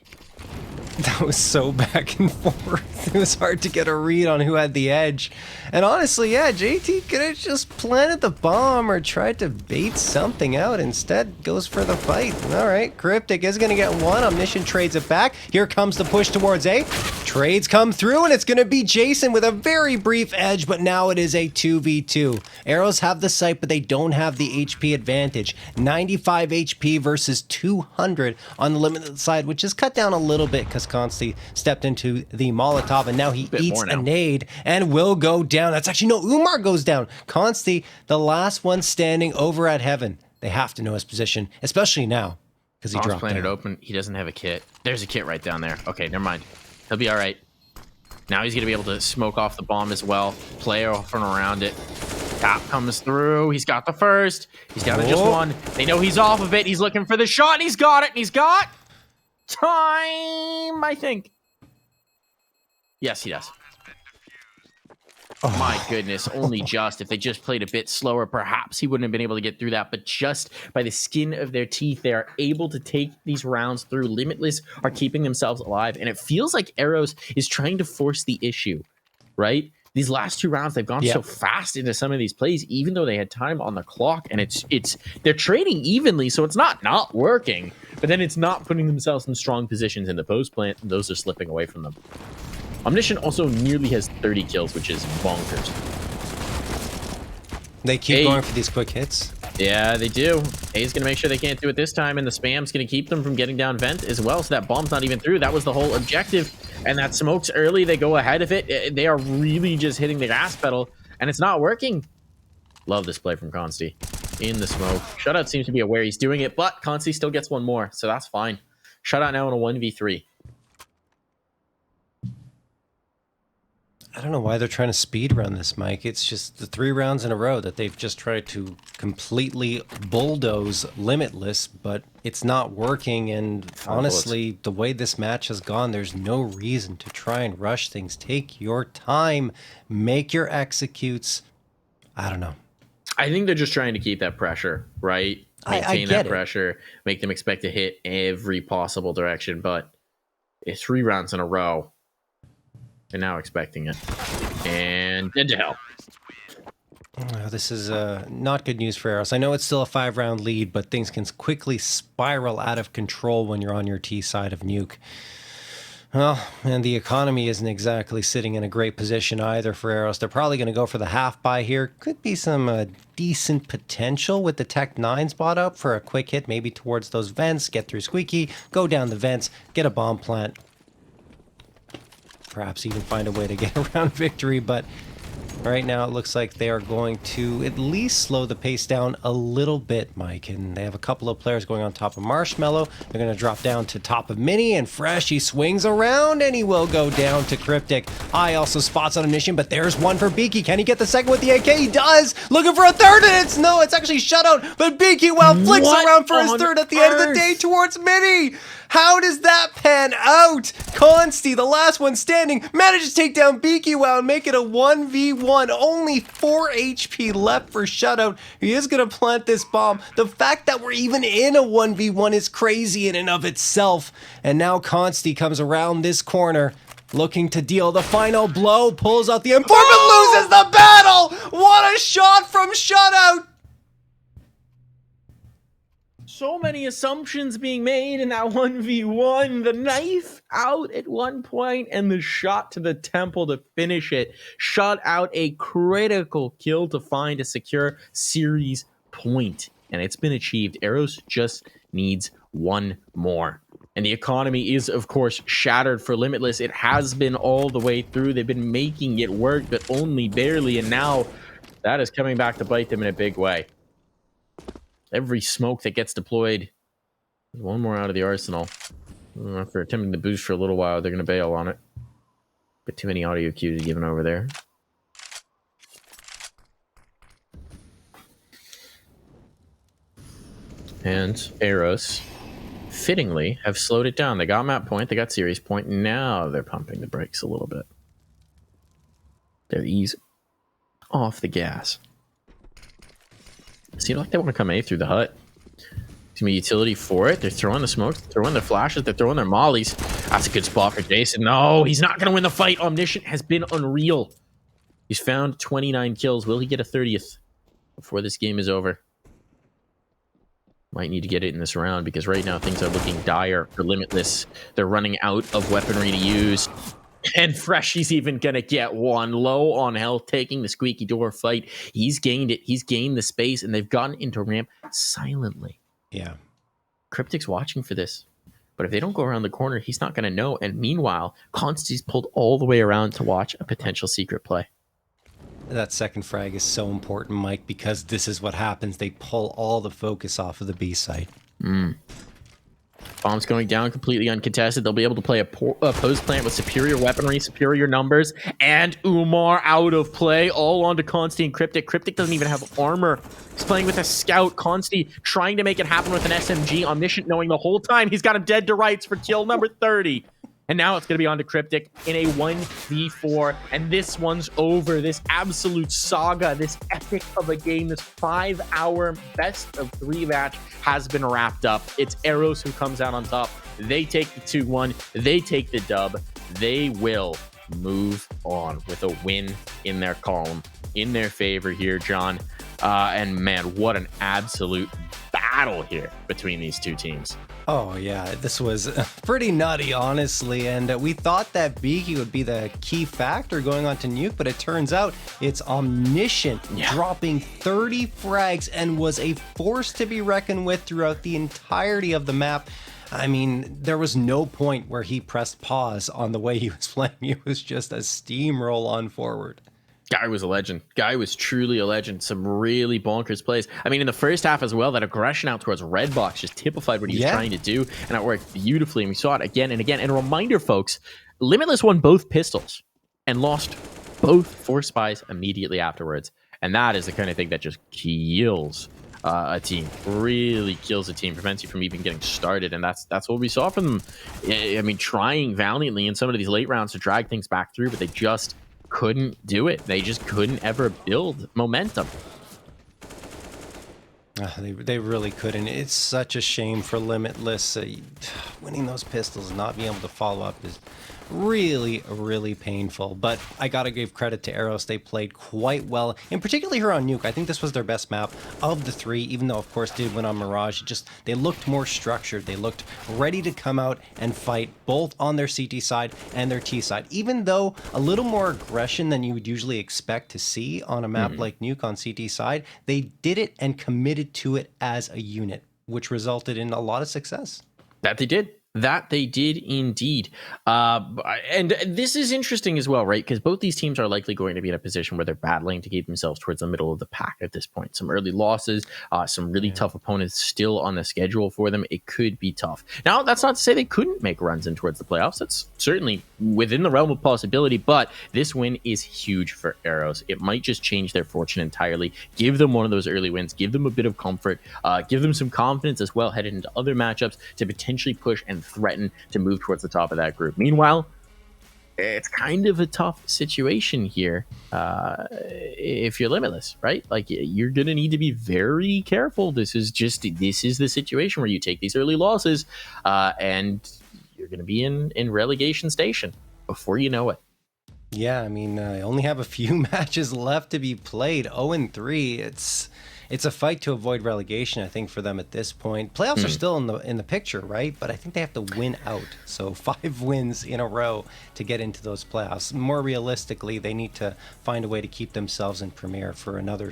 That was so back and forth. It was hard to get a read on who had the edge. And honestly, yeah, JT could have just planted the bomb or tried to bait something out. Instead, goes for the fight. All right, Cryptic is going to get one. Omniscient trades it back. Here comes the push towards A. Trades come through, and it's going to be Jason with a very brief edge, but now it is a 2v2. Eros have the sight, but they don't have the HP advantage. 95 HP versus 200 on the Limitless side, which is cut down a little bit because Consti stepped into the Molotov, and now he eats a nade and will go down. That's actually no, Umar goes down. Consti, the last one standing over at Heaven. They have to know his position, especially now because he dropped planted down. open. He doesn't have a kit. There's a kit right down there. Okay, never mind. He'll be all right. Now he's going to be able to smoke off the bomb as well. Play off and around it. Tap comes through. He's got the first. He's down to just one. They know he's off of it. He's looking for the shot, and he's got it. And he's got time, I think. Yes, he does. Oh my goodness, only just. If they just played a bit slower, perhaps he wouldn't have been able to get through that. But just by the skin of their teeth, they are able to take these rounds through. Limitless are keeping themselves alive. And it feels like Eros is trying to force the issue, right? These last two rounds, they've gone so fast into some of these plays, even though they had time on the clock. And they're trading evenly, so it's not working. But then it's not putting themselves in strong positions in the post plant, and those are slipping away from them. Omniscient also nearly has 30 kills, which is bonkers. They keep going for these quick hits. Yeah, they do. A's going to make sure they can't do it this time, and the spam's going to keep them from getting down vent as well, so that bomb's not even through. That was the whole objective, and that smoke's early. They go ahead of it. They are really just hitting the gas pedal, and it's not working. Love this play from Consti. In the smoke. Shutout seems to be aware he's doing it, but Consti still gets one more, so that's fine. Shutout now in a 1v3. I don't know why they're trying to speed run this, Mike. It's just the 3 rounds in a row that they've just tried to completely bulldoze Limitless, but it's not working. And honestly, the way this match has gone, there's no reason to try and rush things. Take your time, make your executes. I don't know. I think they're just trying to keep that pressure, right? Maintain that pressure, make them expect to hit every possible direction. But it's 3 rounds in a row. And now expecting it. And dead to hell. This is not good news for Eros. I know it's still a 5-round lead, but things can quickly spiral out of control when you're on your T side of Nuke. Well, and the economy isn't exactly sitting in a great position either for Eros. They're probably going to go for the half buy here. Could be some decent potential with the Tech 9 spot up for a quick hit, maybe towards those vents, get through Squeaky, go down the vents, get a bomb plant. Perhaps even find a way to get around victory, but right now it looks like they are going to at least slow the pace down a little bit, Mike. And they have a couple of players going on top of Marshmallow. They're going to drop down to top of Mini, and Fresh, he swings around, and he will go down to Cryptic. I also spots on Omniscient, but there's one for Beaky. Can he get the second with the AK? He does! Looking for a third, and it's actually Shutout, but Beaky, flicks around for his third at the end of the day towards Mini! How does that pan out? Consti, the last one standing, manages to take down Beaky and make it a 1v1. Only 4 HP left for Shutout. He is going to plant this bomb. The fact that we're even in a 1v1 is crazy in and of itself. And now Consti comes around this corner, looking to deal the final blow, pulls out the informant, loses the battle! What a shot from Shutout! So many assumptions being made in that 1v1. The knife out at one point and the shot to the temple to finish it. Shot out a critical kill to find a secure series point. And it's been achieved. Eros just needs one more. And the economy is, of course, shattered for Limitless. It has been all the way through. They've been making it work, but only barely. And now that is coming back to bite them in a big way. Every smoke that gets deployed, one more out of the arsenal. After attempting to boost for a little while, they're going to bail on it. Bit too many audio cues given over there. And Eros, fittingly, have slowed it down. They got map point, they got series point, now they're pumping the brakes a little bit. They're easing off the gas. Seems like they want to come A through the hut. It's gonna be utility for it. They're throwing the smokes, they're throwing their flashes, they're throwing their mollies. That's a good spot for Jason. No, he's not gonna win the fight. Omniscient has been unreal. He's found 29 kills. Will he get a 30th before this game is over? Might need to get it in this round because right now things are looking dire for Limitless. They're running out of weaponry to use. And Freshy's even going to get one. Low on health, taking the squeaky door fight. He's gained it. He's gained the space, and they've gotten into ramp silently. Yeah. Cryptic's watching for this. But if they don't go around the corner, he's not going to know. And meanwhile, Consti's pulled all the way around to watch a potential secret play. That second frag is so important, Mike, because this is what happens. They pull all the focus off of the B site. Bomb's going down completely uncontested. They'll be able to play a post plant with superior weaponry, superior numbers, and Umar out of play, all onto Consti and Cryptic. Cryptic doesn't even have armor. He's playing with a scout. Consti trying to make it happen with an SMG. Omniscient knowing the whole time he's got him dead to rights for kill number 30. And now it's going to be on to Cryptic in a 1v4. And this one's over. This absolute saga, this epic of a game, this 5-hour best of 3 match has been wrapped up. It's Eros who comes out on top. They take the 2-1. They take the dub. They will move on with a win in their column, in their favor here, John. And man, what an absolute battle here between these two teams. Oh, yeah, this was pretty nutty, honestly, and we thought that Beaky would be the key factor going on to Nuke, but it turns out it's Omniscient dropping 30 frags and was a force to be reckoned with throughout the entirety of the map. I mean, there was no point where he pressed pause on the way he was playing. It was just a steamroll on forward. Guy was a legend. Guy was truly a legend. Some really bonkers plays. I mean, in the first half as well, that aggression out towards Redbox just typified what he was trying to do, and it worked beautifully, and we saw it again and again. And a reminder, folks, Limitless won both pistols and lost both force spies immediately afterwards. And that is the kind of thing that just kills a team. Really kills a team, prevents you from even getting started, and that's what we saw from them. I mean, trying valiantly in some of these late rounds to drag things back through, but they just couldn't do it. They just couldn't ever build momentum. They really couldn't. It's such a shame for Limitless. Winning those pistols and not being able to follow up is really, really painful. But I gotta give credit to Eros. They played quite well, and particularly here on Nuke. I think this was their best map of the 3, even though, of course, did win on Mirage. They looked more structured. They looked ready to come out and fight, both on their CT side and their T side. Even though a little more aggression than you would usually expect to see on a map like Nuke on CT side, they did it and committed to it as a unit, which resulted in a lot of success. That they did. That they did indeed. And this is interesting as well, right? Because both these teams are likely going to be in a position where they're battling to keep themselves towards the middle of the pack at this point. Some early losses, some really tough opponents still on the schedule for them. It could be tough. Now, that's not to say they couldn't make runs in towards the playoffs. That's certainly within the realm of possibility, but this win is huge for Eros. It might just change their fortune entirely, give them one of those early wins, give them a bit of comfort, give them some confidence as well headed into other matchups to potentially push and threaten to move towards the top of that group. Meanwhile, it's kind of a tough situation here if you're Limitless, right? Like, you're gonna need to be very careful. This is the situation where you take these early losses and you're gonna be in relegation station before you know it. Yeah, I mean, I only have a few matches left to be played. 0-3. It's a fight to avoid relegation, I think, for them at this point. Playoffs are still in the picture, right? But I think they have to win out. So 5 wins in a row to get into those playoffs. More realistically, they need to find a way to keep themselves in Premier for another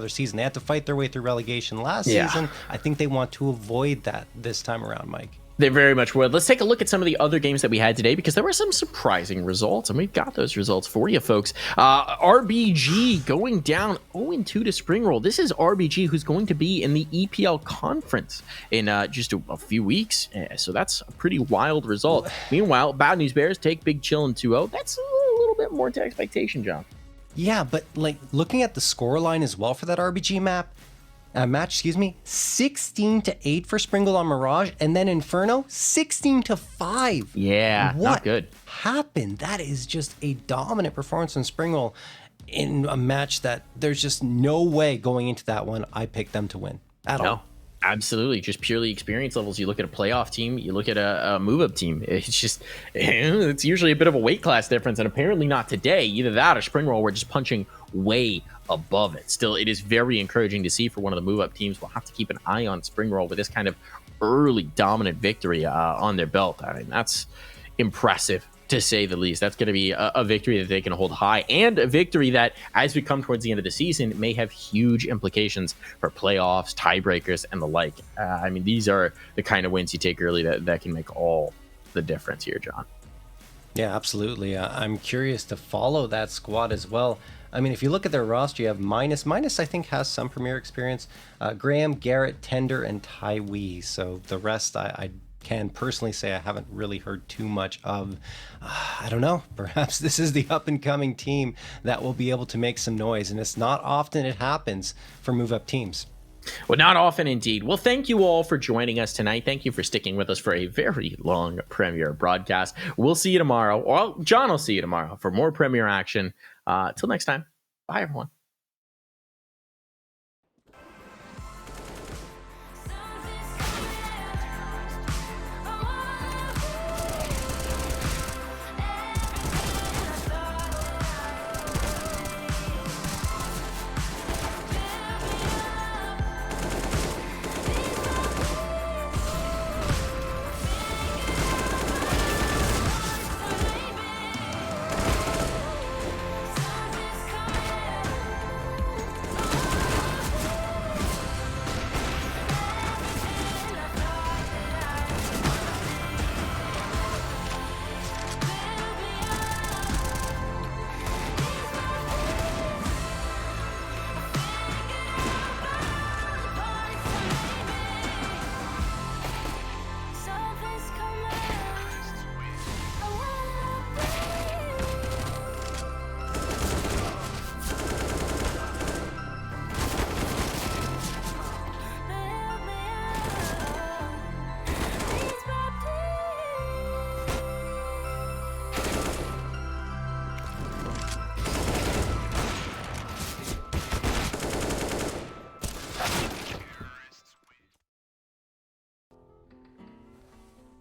season. They had to fight their way through relegation last season. I think they want to avoid that this time around, Mike. They very much would. Let's take a look at some of the other games that we had today, because there were some surprising results, and we've got those results for you, folks. RBG going down 0-2 to Springroll. This is RBG, who's going to be in the EPL conference in just a few weeks, so that's a pretty wild result. Meanwhile, Bad News Bears take Big Chill in 2-0. That's a little bit more to expectation, John. Yeah, but like looking at the scoreline as well for that RBG map, match, excuse me, 16-8 for Springle on Mirage, and then Inferno 16-5. Yeah, what not good. happened? That is just a dominant performance from Springle in a match that there's just no way going into that one I picked them to win at all. Absolutely, just purely experience levels. You look at a playoff team, you look at a move-up team. It's usually a bit of a weight class difference, and apparently not today. Either that or Springroll were just punching way above it. Still, it is very encouraging to see for one of the move-up teams. We'll have to keep an eye on Springroll with this kind of early dominant victory on their belt. I mean, that's impressive, to say the least. That's going to be a victory that they can hold high, and a victory that, as we come towards the end of the season, may have huge implications for playoffs, tiebreakers, and the like. I mean, these are the kind of wins you take early that can make all the difference here, John. Yeah, absolutely. I'm curious to follow that squad as well. I mean, if you look at their roster, you have Minus. Minus, I think, has some Premier experience. Graham, Garrett, Tender, and Tai Wee. So the rest, I can personally say I haven't really heard too much of. I don't know. Perhaps this is the up-and-coming team that will be able to make some noise, and it's not often it happens for move-up teams. Well, not often indeed. Well, thank you all for joining us tonight. Thank you for sticking with us for a very long Premier broadcast. We'll see you tomorrow. Well, John will see you tomorrow for more Premier action. Till next time. Bye, everyone.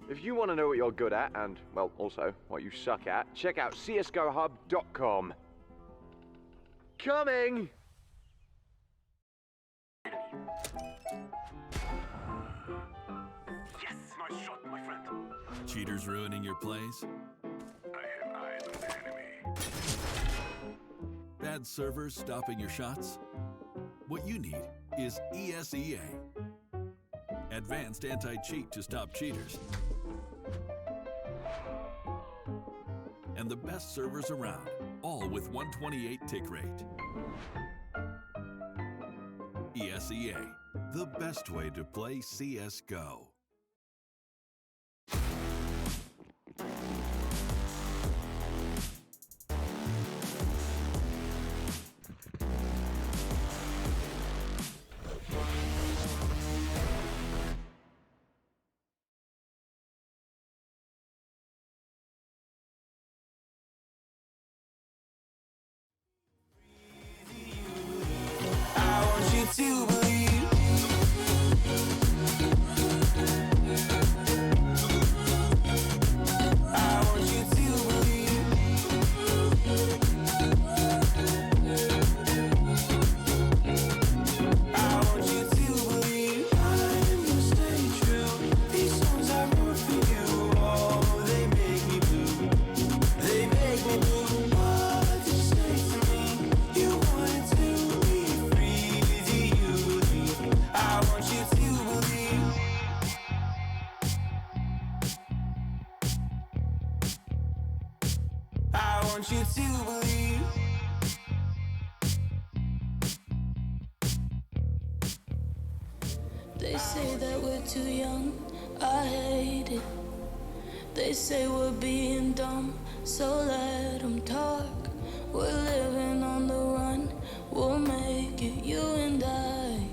If you want to know what you're good at, and, well, also what you suck at, check out csgohub.com. Coming! Yes, nice shot, my friend. Cheaters ruining your plays? I have eyes on the enemy. Bad servers stopping your shots? What you need is ESEA. Advanced anti-cheat to stop cheaters. And the best servers around, all with 128 tick rate. ESEA, the best way to play CSGO. To believe. I want you to believe. I want you to believe. I'm gonna stay true. These songs I wrote for you, oh, they make me blue. They make me blue. What did you say to me? You wanted to be free. I want you to believe. I want you to believe. They say that we're too young, I hate it. They say we're being dumb, so let them talk. We're living on the run, we'll make it, you and I.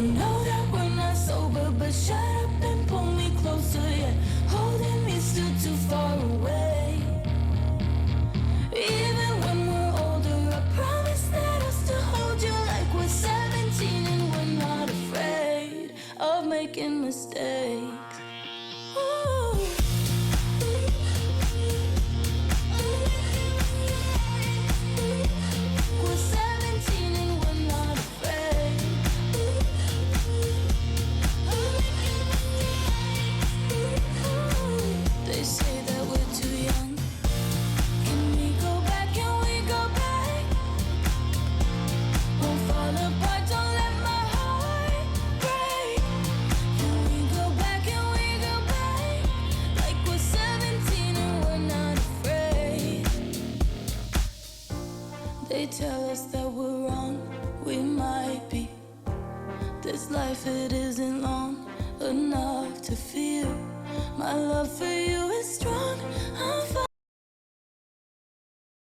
I know that we're not sober, but shut up and pull me closer. Yeah, holding me still too far away. Even when we're older, I promise that I'll still hold you like we're 17 and we're not afraid of making mistakes. Ooh. We're 17 and we're not afraid. They say that we're too young. Can we go back? Can we go back? Won't fall apart, don't let my heart break. Can we go back? Can we go back? Like we're 17 and we're not afraid. They tell us that we're wrong, we might be. This life, it isn't long enough to feel. My love for you is strong. I'm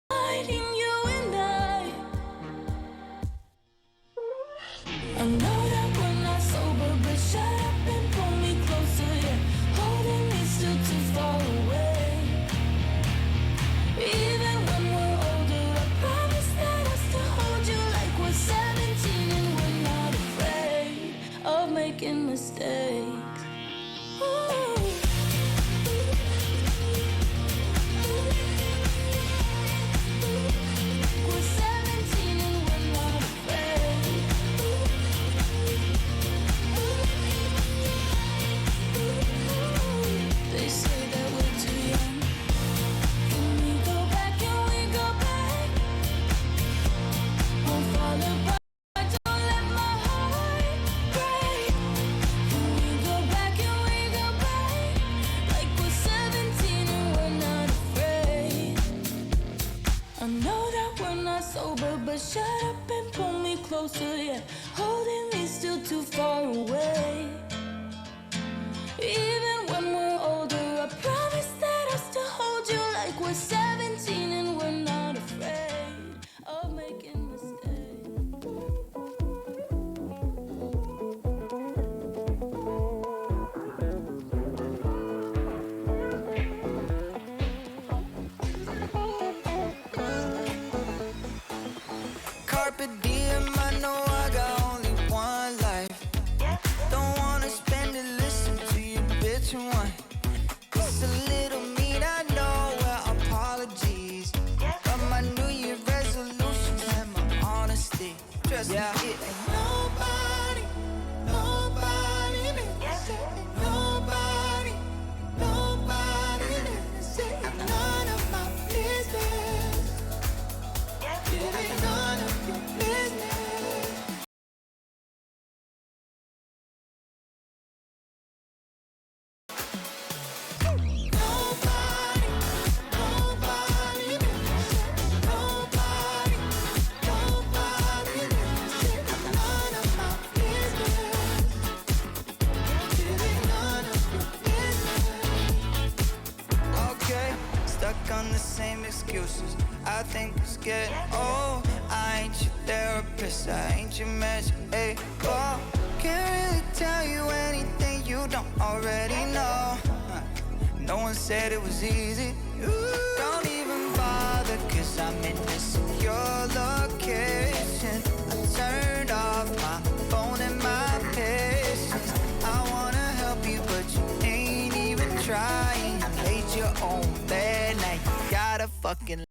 fighting you and I know that we're not sober, but shut up and pull me closer. Yeah, holding me still too far away. Even when we're older, I promise that I'll still hold you like we're 17 and we're not afraid of making mistakes. Ooh. We're 17 and we're not afraid. They say that we're too young. Can we go back? Can we go back? Won't fall apart, don't let my heart break. Can we go back? Can we go back? Like we're 17 and we're not afraid. I know that we're not sober, but shut up and pull me closer. Yeah, holding me still too far away. Even when we're older, I promise that I'll still hold you like we're 17 and we're not afraid of making mistakes. Carpe diem, I know I got only one life. Don't wanna spend it, listen to you bitch and whine. It's a little mean, I know, well, apologies. But my New Year resolutions and my honesty. Trust me, it ain't nobody, nobody makes it. Ain't nobody, nobody makes it. Ain't none of my business. It ain't none of your business. Nobody, nobody makes it. Nobody, nobody makes it. None of my business. It ain't none of your business. Okay, stuck on the same excuses. I think it's getting old. I ain't your therapist, I ain't your measure. Hey, oh, can't really tell you anything you don't already know. No one said it was easy. Don't even bother, cause I'm in this secure location. I turned off my phone and my patience. I wanna help you, but you ain't even trying. You made your own bed, now you gotta fucking